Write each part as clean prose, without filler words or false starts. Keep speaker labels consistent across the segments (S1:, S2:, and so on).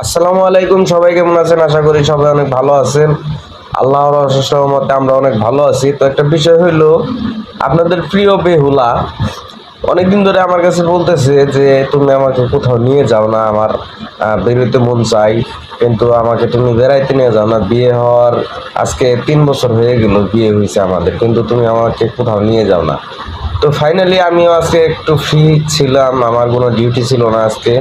S1: আসসালামু আলাইকুম, সবাই কেমন আছেন? আশা করি সবাই অনেক ভালো আছেন। আল্লাহর অশেষ রহমতে আমরা অনেক ভালো আছি। তো একটা বিষয় হইলো, আপনাদের প্রিয় বেহুলা অনেকদিন ধরে আমার কাছে বলতেছে যে তুমি আমাকে কোথাও নিয়ে যাও না, আমার বেরোতে মন চাই, কিন্তু আমাকে তুমি বেড়াইতে নিয়ে যাও না। বিয়ে হওয়ার আজকে 3 বছর হয়ে গেল, বিয়ে হয়েছে আমাদের, কিন্তু তুমি আমাকে কোথাও নিয়ে যাও না। তো ফাইনালি আমিও আজকে একটু ফ্রি ছিলাম, আমার কোনো ডিউটি ছিল না আজকে।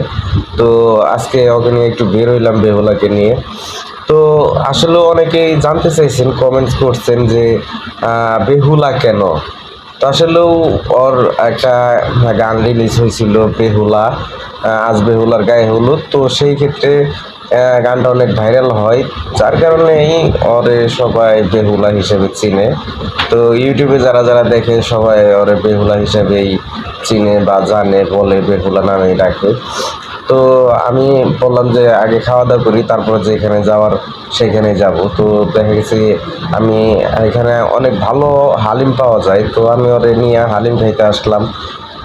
S1: তো আজকে ওকে নিয়ে একটু বের হইলাম, বেহুলাকে নিয়ে। তো আসলে অনেকেই জানতে চাইছেন, কমেন্টস করছেন যে বেহুলা কেন। তো আসলেও ওর একটা গান রিলিজ হয়েছিল, বেহুলা, আজ বেহুলার গায়ে হলুদ। তো সেই ক্ষেত্রে গানটা অনেক ভাইরাল হয়, যার কারণেই ওরে সবাই বেহুলা হিসেবে চিনে। তো ইউটিউবে যারা যারা দেখে সবাই ওরে বেহুলা হিসেবেই চিনে বা জানে, বলে বেহুলা নামেই ডাকে। তো আমি বললাম যে আগে খাওয়া দাওয়া করি, তারপরে যেখানে যাওয়ার সেখানে যাব। তো দেখা গেছে আমি এখানে অনেক ভালো হালিম পাওয়া যায়, তো আমি ওরে নিয়ে হালিম খাইতে আসলাম।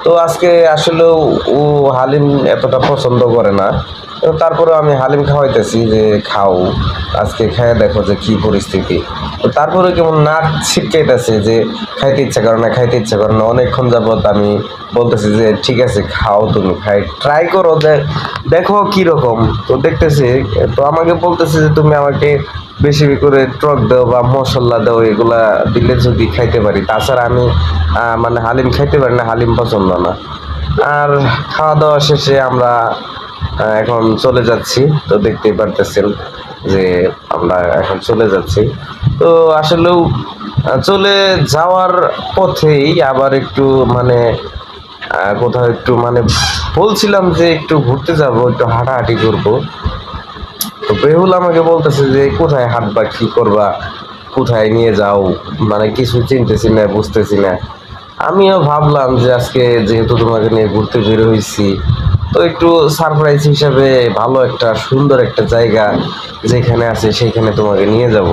S1: তো আজকে আসলেও ও হালিম এতটা পছন্দ করে না, তো তারপরেও আমি হালিম খাওয়াইতেছি যে খাও, আজকে খেয়ে দেখো যে কি পরিস্থিতি। তো তারপরে কেমন নাক ছিটকাইতেছে যে খাইতে ইচ্ছা করে না, খাইতে ইচ্ছা করে না। অনেকক্ষণ যাবত আমি বলতেছি যে ঠিক আছে খাও, তুমি খাই ট্রাই করো, দেখো কিরকম। তো দেখতেছি, তো আমাকে বলতেছে যে তুমি আমাকে বেশি করে টক দাও বা মশলা দাও, এগুলা দিলে যদি খাইতে পারি, তাছাড়া আমি মানে হালিম খাইতে পারি না, হালিম পছন্দ না। আর খাওয়া দাওয়া শেষে আমরা এখন চলে যাচ্ছি। তো দেখতেই পারতেছেন যে আমরা এখন চলে যাচ্ছি। তো আসলেও চলে যাওয়ার পথেই আবার একটু মানে কোথাও একটু মানে বলছিলাম যে একটু ঘুরতে যাব, একটু হাঁটাহাঁটি করব। তো বেহুল আমাকে বলতেছে যে কোথায় হাঁটবা, কি করবা, কোথায় নিয়ে যাও, মানে কিছু চিনতেছি না, বুঝতেছি না। আমিও ভাবলাম যে আজকে যেহেতু তোমাকে নিয়ে ঘুরতে বের হয়েছি, তো একটু সারপ্রাইজ হিসাবে ভালো একটা সুন্দর একটা জায়গা যেখানে আছে সেইখানে তোমাকে নিয়ে যাব।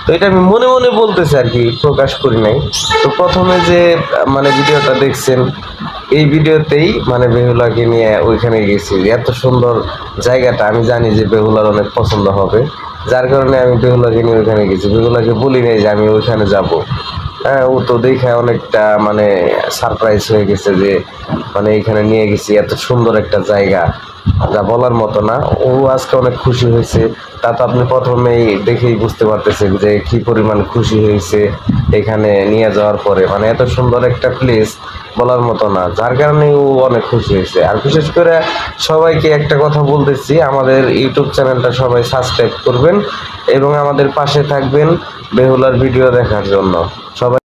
S1: তো এটা আমি মনে মনে বলতেছি আর কি, প্রকাশ করি নাই। তো প্রথমে যে মানে ভিডিওটা দেখছেন, এই ভিডিওতেই মানে বেহুলাকে নিয়ে ওইখানে গেছি। এত সুন্দর জায়গাটা আমি জানি যে বেহুলার অনেক পছন্দ হবে, যার কারণে আমি বেহুলাকে নিয়ে ওইখানে গেছি। বেহুলাকে বলি নাই যে আমি ওইখানে যাব। হ্যাঁ, ও তো দেখে অনেকটা মানে সারপ্রাইজ হয়ে গেছে যে মানে এখানে নিয়ে গেছি, এত সুন্দর একটা জায়গা যা বলার মতো না। ও আজকে অনেক খুশি হয়েছে। তা তো আপনি প্রথমেই দেখেই বুঝতে পারতেছেন যে কি পরিমাণ খুশি হয়েছে এখানে নিয়ে যাওয়ার পরে। মানে এত সুন্দর একটা প্লেস বলার মতো না, যার কারণে ও অনেক খুশি হয়েছে। আর বিশেষ করে সবাইকে একটা কথা বলতেছি, আমাদের ইউটিউব চ্যানেলটা সবাই সাবস্ক্রাইব করবেন এবং আমাদের পাশে থাকবেন বেহুলার ভিডিও দেখার জন্য। সবাই